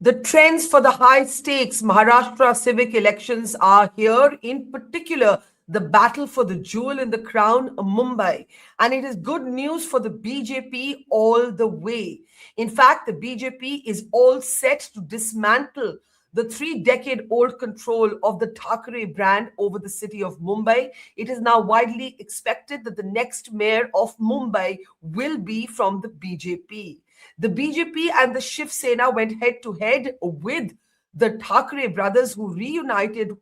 The trends for the high stakes Maharashtra civic elections are here, in particular, the battle for the jewel in the crown, Mumbai. And it is good news for the BJP all the way. In fact, the BJP is all set to dismantle the 3 decade old control of the Thackeray brand over the city of Mumbai. It is now widely expected that the next mayor of Mumbai will be from the BJP. The BJP and the Shiv Sena went head to head with the Thackeray brothers, who reunited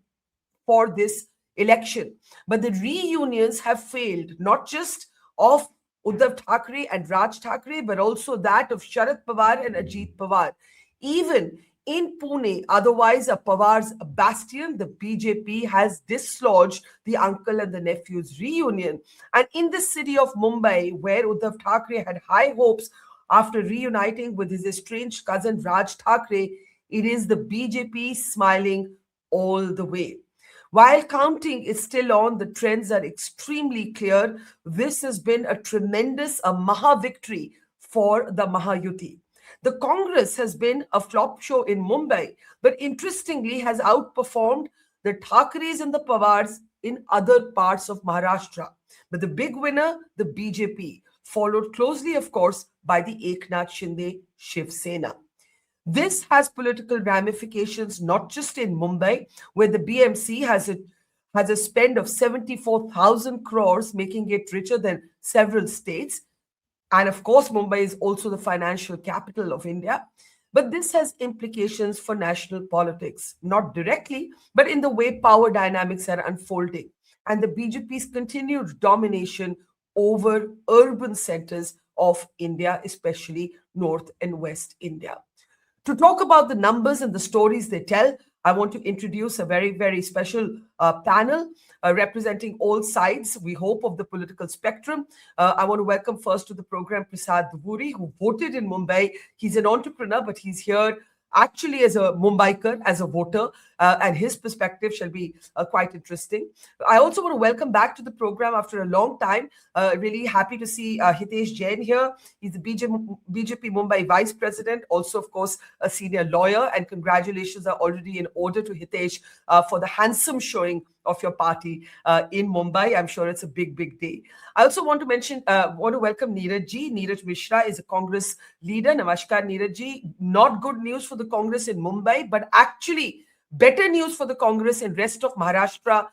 for this election. But the reunions have failed, not just of Uddhav Thackeray and Raj Thackeray, but also that of Sharad Pawar and Ajit Pawar. Even in Pune, otherwise a Pawar's bastion, the BJP has dislodged the uncle and the nephew's reunion. And in the city of Mumbai, where Uddhav Thackeray had high hopes after reuniting with his estranged cousin Raj Thackeray, it is the BJP smiling all the way. While counting is still on, the trends are extremely clear. This has been a tremendous, a Maha victory for the Mahayuti. The Congress has been a flop show in Mumbai, but interestingly has outperformed the Thackerays and the Pawars in other parts of Maharashtra. But the big winner, the BJP, followed closely, of course, by the Eknath Shinde Shiv Sena. This has political ramifications not just in Mumbai, where the BMC has a spend of 74,000 crores, making it richer than several states. And of course, Mumbai is also the financial capital of India. But this has implications for national politics, not directly, but in the way power dynamics are unfolding and the BJP's continued domination over urban centers of India, especially North and West India. To talk about the numbers and the stories they tell, I want to introduce a very, very special panel representing all sides, we hope, of the political spectrum. I want to welcome first to the program Prasad Duburi, who voted in Mumbai. He's an entrepreneur, but he's here actually as a Mumbaiker, as a voter, and his perspective shall be quite interesting. I also want to welcome back to the program after a long time. Really happy to see Hitesh Jain here. He's the BJP Mumbai Vice President, also, of course, a senior lawyer, and congratulations are already in order to Hitesh for the handsome showing of your party in Mumbai. I'm sure it's a big, big day. I also want to welcome Neeraj Ji. Neeraj Mishra is a Congress leader. Namaskar, Neeraj Ji. Not good news for the Congress in Mumbai, but actually better news for the Congress in rest of Maharashtra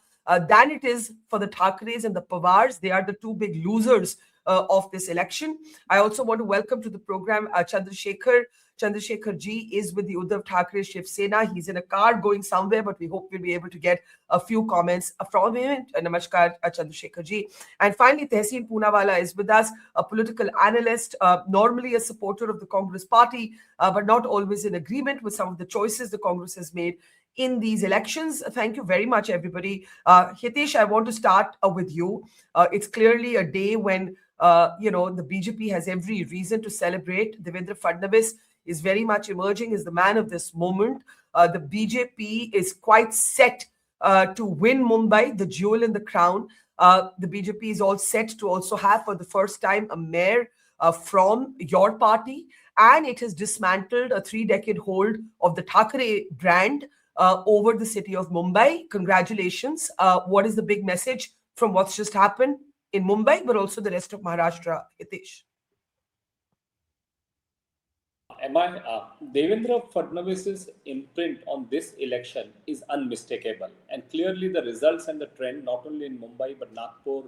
than it is for the Thackerays and the Pawars. They are the two big losers of this election. I also want to welcome to the program Chandrasekhar. Chandrasekhar Ji is with the Uddhav Thackeray Shiv Sena. He's in a car going somewhere, but we hope we'll be able to get a few comments from him. Namaskar, Chandrasekhar Ji. And finally, Tehseen Poonawala is with us, a political analyst, normally a supporter of the Congress party, but not always in agreement with some of the choices the Congress has made in these elections. Thank you very much, everybody. Hitesh, I want to start with you. It's clearly a day when, the BJP has every reason to celebrate. Devendra Fadnavis is very much emerging as the man of this moment. The BJP is quite set to win Mumbai, the jewel in the crown. The BJP is all set to also have, for the first time, a mayor from your party. And it has dismantled a 3 decade hold of the Thackeray brand over the city of Mumbai. Congratulations. What is the big message from what's just happened in Mumbai, but also the rest of Maharashtra, Hitesh? Devendra Fadnavis's imprint on this election is unmistakable, and clearly the results and the trend, not only in Mumbai but Nagpur,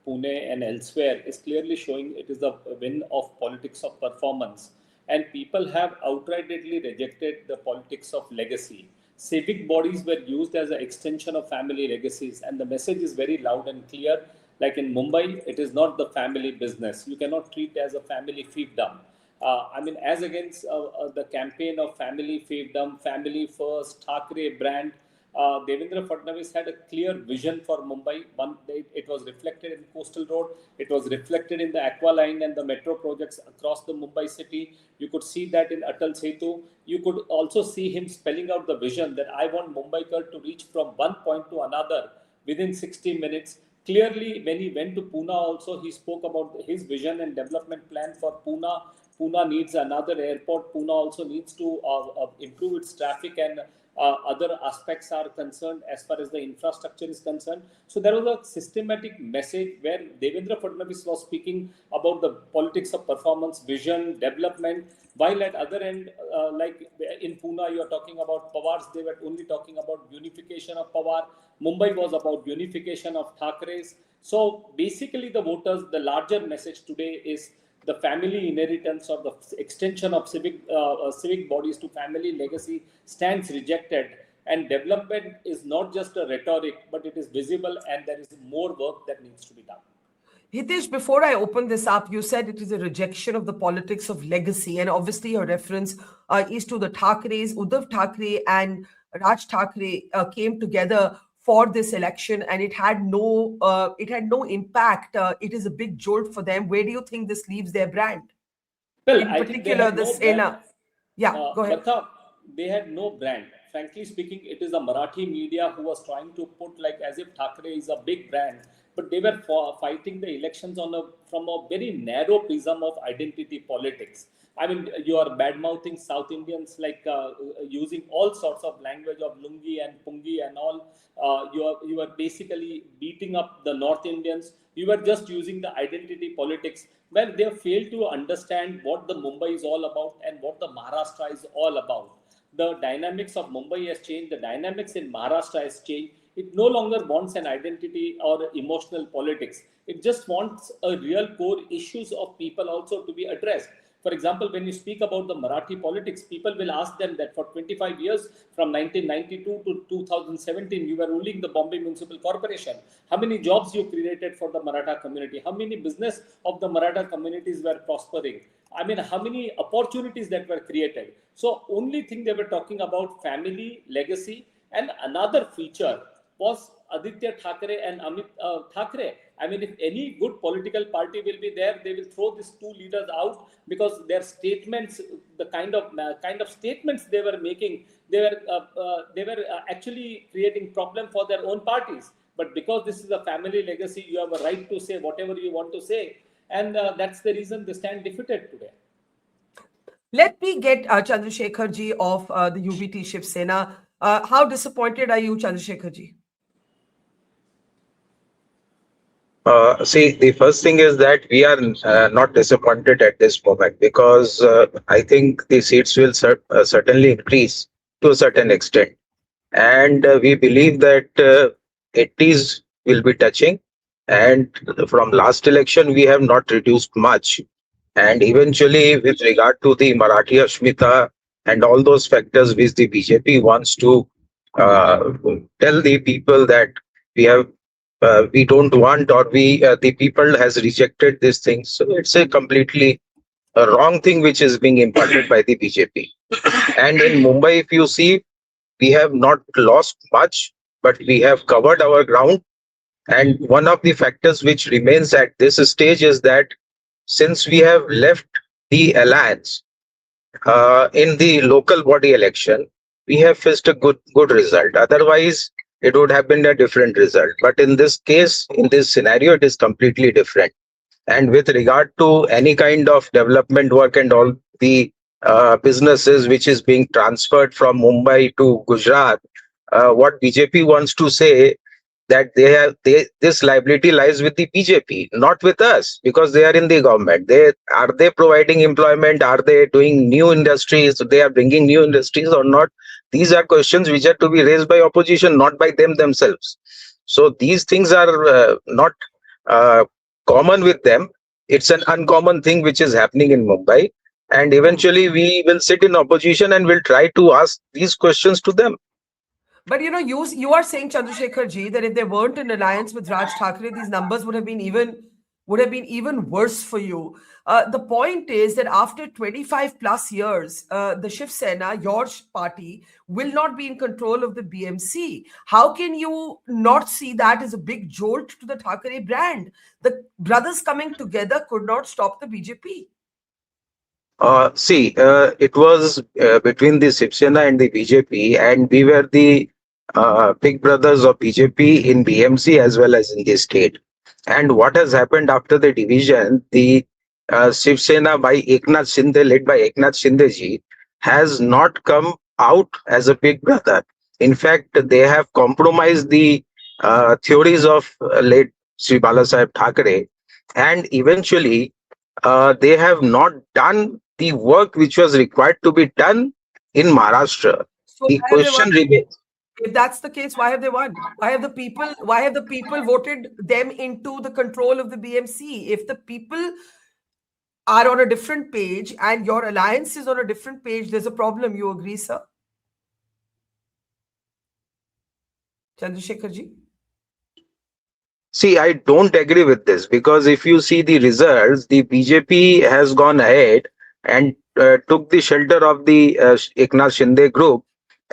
Pune, and elsewhere, is clearly showing it is a win of politics of performance. And people have outrightly rejected the politics of legacy. Civic bodies were used as an extension of family legacies, and the message is very loud and clear. Like in Mumbai, it is not the family business. You cannot treat it as a family fiefdom. As against the campaign of family fiefdom, family first, Thackeray brand, Devendra Fadnavis had a clear vision for Mumbai. It was reflected in Coastal Road, it was reflected in the Aqua Line and the metro projects across the Mumbai city. You could see that in Atal Setu. You could also see him spelling out the vision that I want Mumbaikar to reach from one point to another within 60 minutes. Clearly, when he went to Pune also, he spoke about his vision and development plan for Pune Pune needs another airport. Pune also needs to improve its traffic and other aspects are concerned as far as the infrastructure is concerned. So there was a systematic message where Devendra Fadnavis was speaking about the politics of performance, vision, development, while at other end, like in Pune, you are talking about Pawar's, they were only talking about unification of Pawar. Mumbai was about unification of Thackerays. So basically the voters, the larger message today is the family inheritance or the extension of civic bodies to family legacy stands rejected, and development is not just a rhetoric but it is visible and there is more work that needs to be done. Hitesh, before I open this up, you said it is a rejection of the politics of legacy, and obviously your reference is to the Thackeray's. Uddhav Thackeray and Raj Thackeray came together for this election, and it had no impact. It is a big jolt for them. Where do you think this leaves their brand? Well, In I think they particular, had the no brand. Sena. Yeah, go ahead. Martha, they had no brand. Frankly speaking, it is the Marathi media who was trying to put like as if Thackeray is a big brand, but they were fighting the elections from a very narrow prism of identity politics. I mean, you are bad mouthing South Indians, like using all sorts of language of lungi and pungi and all. You are basically beating up the North Indians. You are just using the identity politics where they have failed to understand what the Mumbai is all about and what the Maharashtra is all about. The dynamics of Mumbai has changed. The dynamics in Maharashtra has changed. It no longer wants an identity or emotional politics. It just wants a real core issues of people also to be addressed. For example, when you speak about the Marathi politics, people will ask them that for 25 years, from 1992 to 2017, you were ruling the Bombay Municipal Corporation. How many jobs you created for the Maratha community? How many business of the Maratha communities were prospering? I mean, how many opportunities that were created? So only thing they were talking about family, legacy, and another feature was Aditya Thackeray and Amit Thackeray. I mean, if any good political party will be there, they will throw these two leaders out because their statements, the kind of statements they were making, they were actually creating problem for their own parties. But because this is a family legacy, you have a right to say whatever you want to say, and that's the reason they stand defeated today. Let me get Chandrasekhar ji of the UBT Shiv Sena. How disappointed are you, Chandrasekhar ji? See, the first thing is that we are not disappointed at this moment because I think the seats will certainly increase to a certain extent. And we believe that 80s will be touching. And from last election, we have not reduced much. And eventually, with regard to the Marathi Ashmita and all those factors which the BJP wants to tell the people that we have we don't want or the people has rejected this thing. So it's a completely wrong thing which is being imparted by the BJP. And in Mumbai, if you see, we have not lost much, but we have covered our ground. And one of the factors which remains at this stage is that since we have left the alliance in the local body election, we have faced a good result. Otherwise, it would have been a different result. But in this case, in this scenario, it is completely different. And with regard to any kind of development work and all the businesses which is being transferred from Mumbai to Gujarat, what BJP wants to say that this liability lies with the BJP, not with us, because they are in the government. They providing employment? Are they doing new industries? They are bringing new industries or not? These are questions which are to be raised by opposition, not by them themselves. So these things are not common with them. It's an uncommon thing which is happening in Mumbai. And eventually we will sit in opposition and will try to ask these questions to them. But you are saying, Chandrasekhar ji, that if there weren't an alliance with Raj Thackeray, these numbers would have been even worse for you. The point is that after 25 plus years, the Shiv Sena, your party, will not be in control of the BMC. How can you not see that as a big jolt to the Thackeray brand? The brothers coming together could not stop the BJP. It was between the Shiv Sena and the BJP, and we were the big brothers of BJP in BMC as well as in the state. And what has happened after the division, the Shiv Sena by Eknath Shinde, led by Eknath Shinde ji, has not come out as a big brother. In fact, they have compromised the theories of late Sri Balasaheb Thackeray, and eventually they have not done the work which was required to be done in Maharashtra. So The why have they won? question remains. If that's the case, why have they won? Why have the people voted them into the control of the BMC? If the people are on a different page and your alliance is on a different page, there's a problem. You agree, sir? Chandrasekhar ji? See, I don't agree with this because if you see the results, the BJP has gone ahead and took the shelter of the Eknath Shinde group,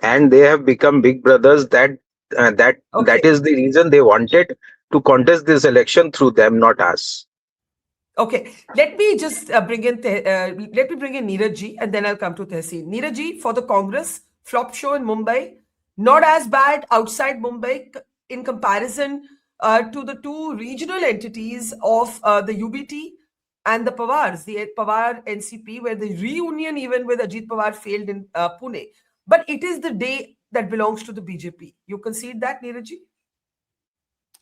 and they have become big brothers. That Okay. is the reason they wanted to contest this election through them, not us. Okay, let me just bring in Neeraj ji, and then I'll come to Tehseen. Neeraj ji, for the Congress flop show in Mumbai, not as bad outside Mumbai in comparison to the two regional entities of the UBT and the Pawars, the Pawar NCP, where the reunion even with Ajit Pawar failed in Pune. But it is the day that belongs to the BJP. You concede that, Neeraj ji?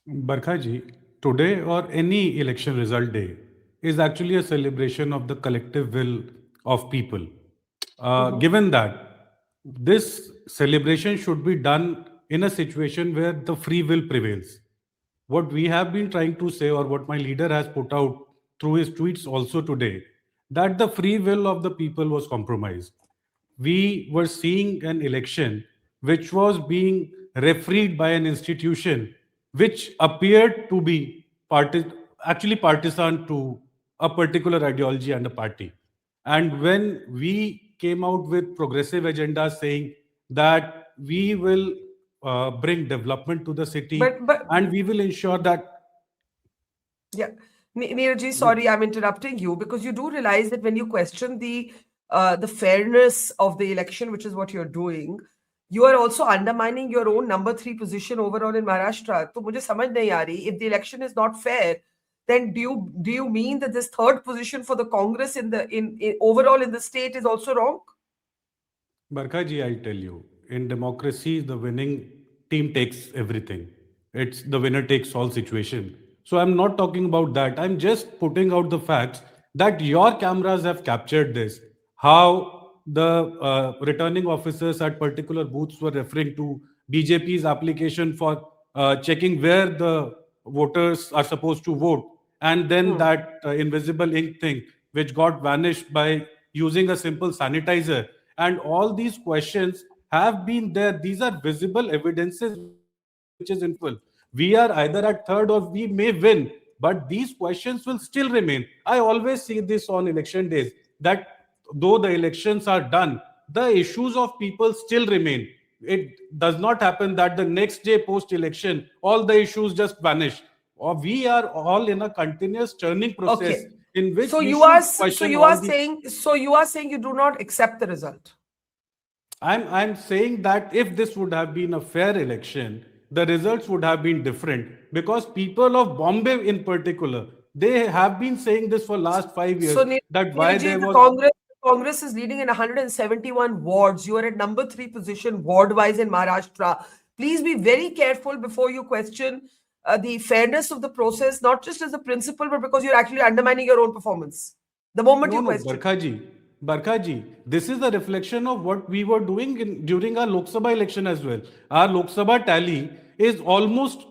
Barkha ji, today or any election result day is actually a celebration of the collective will of people. Given that this celebration should be done in a situation where the free will prevails. What we have been trying to say, or what my leader has put out through his tweets also today, that the free will of the people was compromised. We were seeing an election which was being refereed by an institution which appeared to be actually partisan to a particular ideology and a party. And when we came out with progressive agendas saying that we will bring development to the city But and we will ensure that. Yeah. Neeraj, sorry, I'm interrupting you because you do realize that when you question the fairness of the election, which is what you're doing, you are also undermining your own number 3 position overall in Maharashtra. तो मुझे समझ नहीं आ रही, if the election is not fair, then do you mean that this third position for the Congress in overall in the state is also wrong? Barkha I'll tell you, in democracy, the winning team takes everything. It's the winner takes all situation. So I'm not talking about that. I'm just putting out the facts that your cameras have captured this. How the returning officers at particular booths were referring to BJP's application for checking where the voters are supposed to vote. And then that invisible ink thing, which got vanished by using a simple sanitizer, and all these questions have been there. These are visible evidences which is in full. We are either at third or we may win, but these questions will still remain. I always see this on election days, that though the elections are done, the issues of people still remain. It does not happen that the next day post election all the issues just vanish, or we are all in a continuous churning process in which we should question all these. So you are saying you do not accept the result. I'm saying that if this would have been a fair election, the results would have been different, because people of Bombay in particular, they have been saying this for last 5 years, So that why Neeraj, there the was. Congress is leading in 171 wards. You are at number 3 position ward-wise in Maharashtra. Please be very careful before you question the fairness of the process, not just as a principle, but because you're actually undermining your own performance. The moment you No, question. Barkha ji, this is a reflection of what we were doing during our Lok Sabha election as well. Our Lok Sabha tally is almost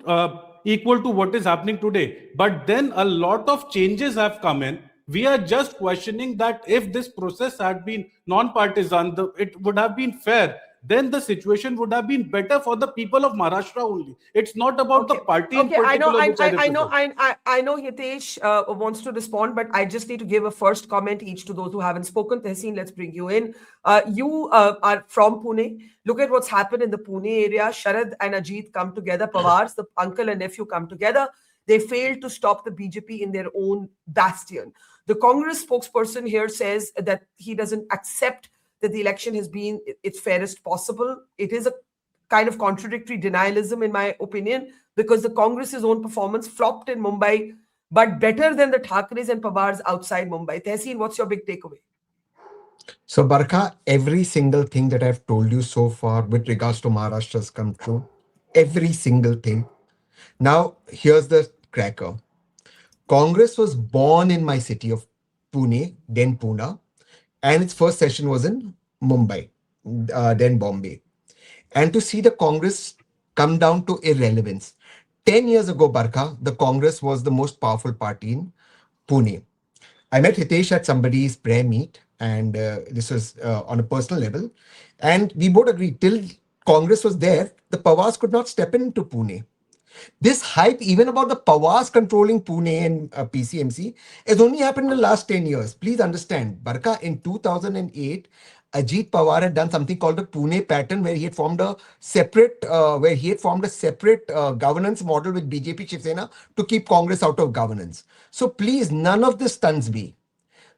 equal to what is happening today. But then a lot of changes have come in. We are just questioning that if this process had been non-partisan, it would have been fair. Then the situation would have been better for the people of Maharashtra only. It's not about the party in Okay. I know. particular which I I know. represent. I know. Hitesh wants to respond, but I just need to give a first comment each to those who haven't spoken. Tehseen, let's bring you in. You are from Pune. Look at what's happened in the Pune area. Sharad and Ajit come together. Pawars, the uncle and nephew, come together. They failed to stop the BJP in their own bastion. The Congress spokesperson here says that he doesn't accept that the election has been its fairest possible. It is a kind of contradictory denialism, in my opinion, because the Congress's own performance flopped in Mumbai but better than the Thackeray's and Pawars outside Mumbai. Tehseen, what's your big takeaway? So, Barkha, every single thing that I've told you so far with regards to Maharashtra has come true. Every single thing. Now, here's the cracker. Congress was born in my city of Pune, then Pune, and its first session was in Mumbai, then Bombay. And to see the Congress come down to irrelevance. 10 years ago, Barkha, the Congress was the most powerful party in Pune. I met Hitesh at somebody's prayer meet, and this was on a personal level. And we both agreed till Congress was there, the Pawars could not step into Pune. This hype, even about the Pawars controlling Pune and PCMC, has only happened in the last 10 years. Please understand, Barka, in 2008, Ajit Pawar had done something called the Pune pattern, where he had formed a separate, governance model with BJP Shiv Sena to keep Congress out of governance. So please, none of this stuns me.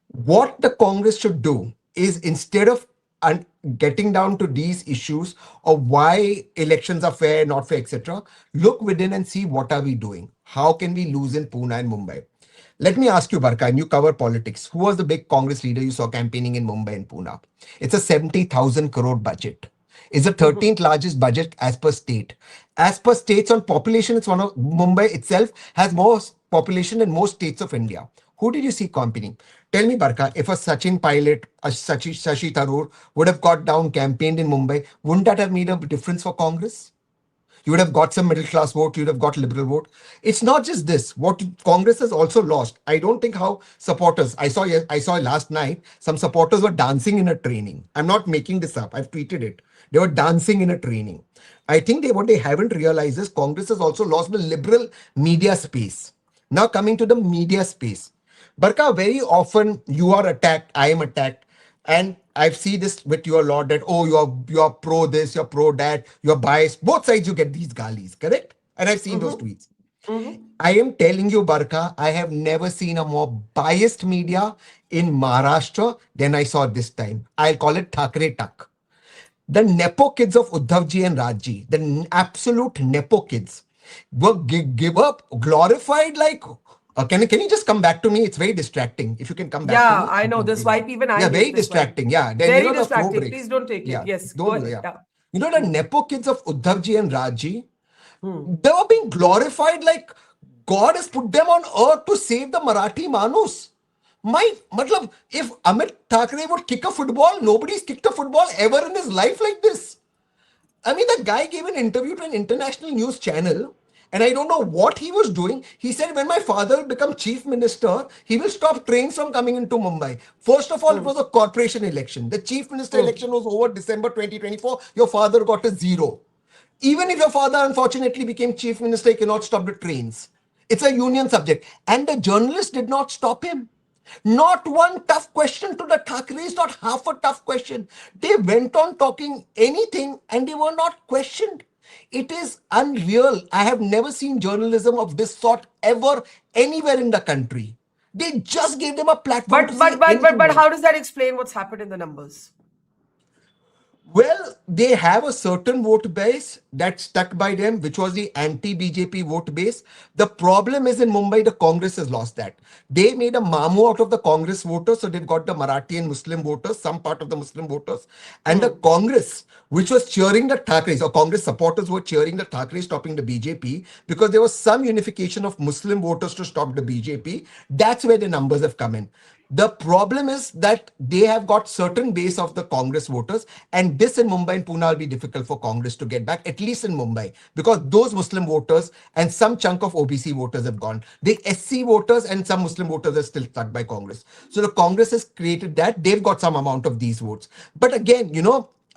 What the Congress should do is, instead of getting down to these issues of why elections are fair, not fair, etc., look within and see what are we doing. How can we lose in Pune and Mumbai? Let me ask you, Barka, and you cover politics. Who was the big Congress leader you saw campaigning in Mumbai and Pune? It's a 70,000 crore budget. It's the 13th largest budget as per state. As per states on population, it's one of Mumbai itself has more population than most states of India. Who did you see campaigning? Tell me, Barka, if a Sachin Pilot, a Shashi Tharoor would have got down, campaigned in Mumbai, wouldn't that have made a difference for Congress? You would have got some middle class vote, you would have got liberal vote. It's not just this. What Congress has also lost. I don't think how supporters, I saw last night, some supporters were dancing in a training. I'm not making this up. I've tweeted it. They were dancing in a training. I think what they haven't realized is Congress has also lost the liberal media space. Now coming to the media space. Barka, very often you are attacked, I am attacked. And I see this with you a lot that, oh, you're pro this, you're pro that, you're biased. Both sides you get these galis, correct? And I've seen those tweets. I am telling you, Barka, I have never seen a more biased media in Maharashtra than I saw this time. I'll call it Thackeray Tuck. The Nepo kids of Uddhavji and Rajji, the absolute Nepo kids, were give up, glorified like. Can you just come back to me? It's very distracting. If you can come back to Yeah, me. I know. This wipe, even I Yeah, miss very this wipe. distracting. Yeah. Then, Very the flow distracting. breaks. Please don't take it. Yeah. Yes, Don't go do ahead. that. Yeah. The Nepo kids of Uddhavji and Rajji, they were being glorified like God has put them on earth to save the Marathi Manus. If Amit Thackeray would kick a football, nobody's kicked a football ever in his life like this. I mean, the guy gave an interview to an international news channel, and I don't know what he was doing. He said, when my father will become chief minister, he will stop trains from coming into Mumbai. First of all, it was a corporation election. The chief minister election was over December 2024. Your father got a zero. Even if your father unfortunately became chief minister, he cannot stop the trains. It's a union subject. And the journalist did not stop him. Not one tough question to the Thackeray's, not half a tough question. They went on talking anything and they were not questioned. It is unreal. I have never seen journalism of this sort ever anywhere in the country. They just gave them a platform to say anything. But how does that explain what's happened in the numbers? Well, they have a certain vote base that stuck by them, which was the anti-BJP vote base. The problem is in Mumbai, the Congress has lost that. They made a mamu out of the Congress voters, so they've got the Marathi and Muslim voters, some part of the Muslim voters. And the Congress, which was cheering the Thackeray's, or Congress supporters were cheering the Thackeray's stopping the BJP, because there was some unification of Muslim voters to stop the BJP. That's where the numbers have come in. The problem is that they have got certain base of the Congress voters, and this in Mumbai and Pune will be difficult for Congress to get back, at least in Mumbai, because those Muslim voters and some chunk of OBC voters have gone. The SC voters and some Muslim voters are still stuck by Congress. So the Congress has created that. They've got some amount of these votes. But again,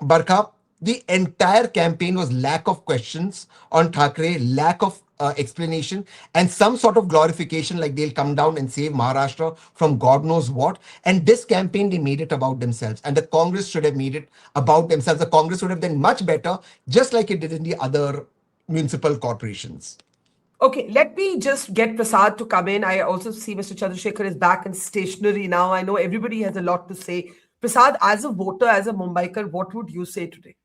Barkha, the entire campaign was lack of questions on Thackeray, lack of explanation, and some sort of glorification, like they'll come down and save Maharashtra from God knows what. And this campaign, they made it about themselves. And the Congress should have made it about themselves. The Congress would have done much better, just like it did in the other municipal corporations. Okay, let me just get Prasad to come in. I also see Mr. Chandrasekhar is back and stationary now. I know everybody has a lot to say. Prasad, as a voter, as a Mumbaikar, what would you say today?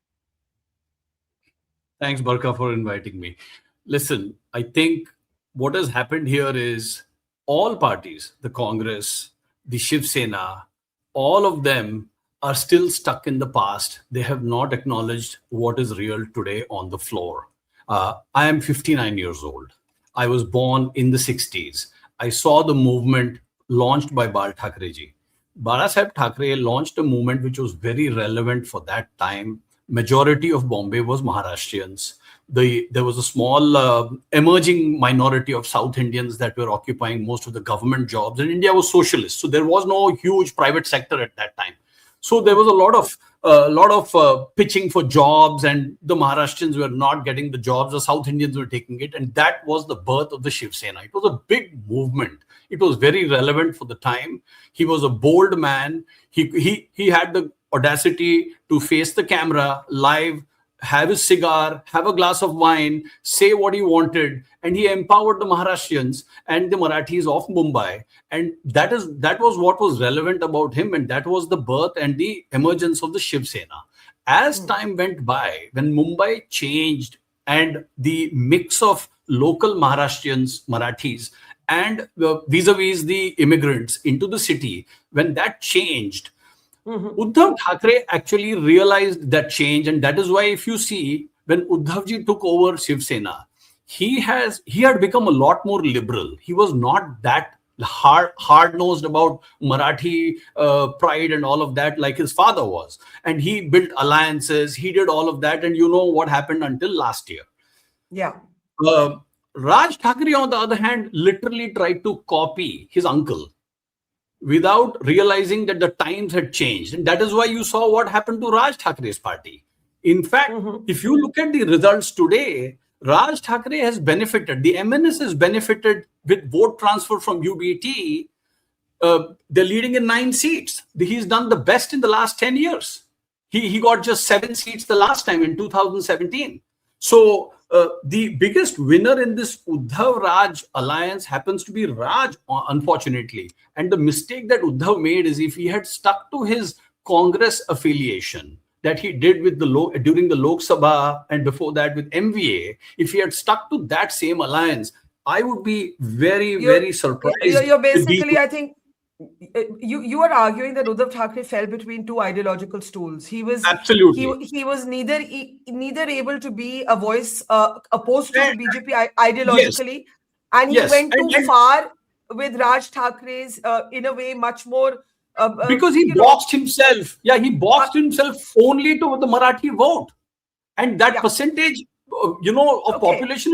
Thanks, Barka, for inviting me. Listen, I think what has happened here is all parties, the Congress, the Shiv Sena, all of them are still stuck in the past. They have not acknowledged what is real today on the floor. I am 59 years old. I was born in the 60s. I saw the movement launched by Bal Thackeray ji. Barasaheb Thackeray launched a movement which was very relevant for that time. Majority of Bombay was Maharashtrians. There was a small emerging minority of South Indians that were occupying most of the government jobs, and India was socialist. So there was no huge private sector at that time. So there was a lot of pitching for jobs, and the Maharashtrians were not getting the jobs. The South Indians were taking it, and that was the birth of the Shiv Sena. It was a big movement. It was very relevant for the time. He was a bold man. He had the audacity to face the camera live, have his cigar, have a glass of wine, say what he wanted, and he empowered the Maharashtrians and the Marathis of Mumbai. And that was what was relevant about him, and that was the birth and the emergence of the Shiv Sena. As time went by, when Mumbai changed and the mix of local Maharashtrians, Marathis, and vis-a-vis the immigrants into the city, when that changed, Uddhav Thackeray actually realized that change, and that is why if you see, when Uddhavji took over Shiv Sena, he had become a lot more liberal. He was not that hard-nosed about Marathi pride and all of that like his father was. And he built alliances, he did all of that, and you know what happened until last year. Yeah. Raj Thackeray, on the other hand, literally tried to copy his uncle without realizing that the times had changed. And that is why you saw what happened to Raj Thackeray's party. In fact, if you look at the results today, Raj Thackeray has benefited. The MNS has benefited with vote transfer from UBT. They're leading in 9 seats. He's done the best in the last 10 years. He got just 7 seats the last time in 2017. So the biggest winner in this Uddhav Raj alliance happens to be Raj, unfortunately. And the mistake that Uddhav made is, if he had stuck to his Congress affiliation that he did with during the Lok Sabha and before that with MVA, if he had stuck to that same alliance, I would be very surprised. You're basically, I think, you are arguing that Uddhav Thackeray fell between two ideological stools. He was absolutely he was neither able to be a voice opposed to the BJP ideologically, and he went too far with Raj Thackeray's in a way much more because he boxed himself. Yeah, he boxed himself only to the Marathi vote, and that percentage, of population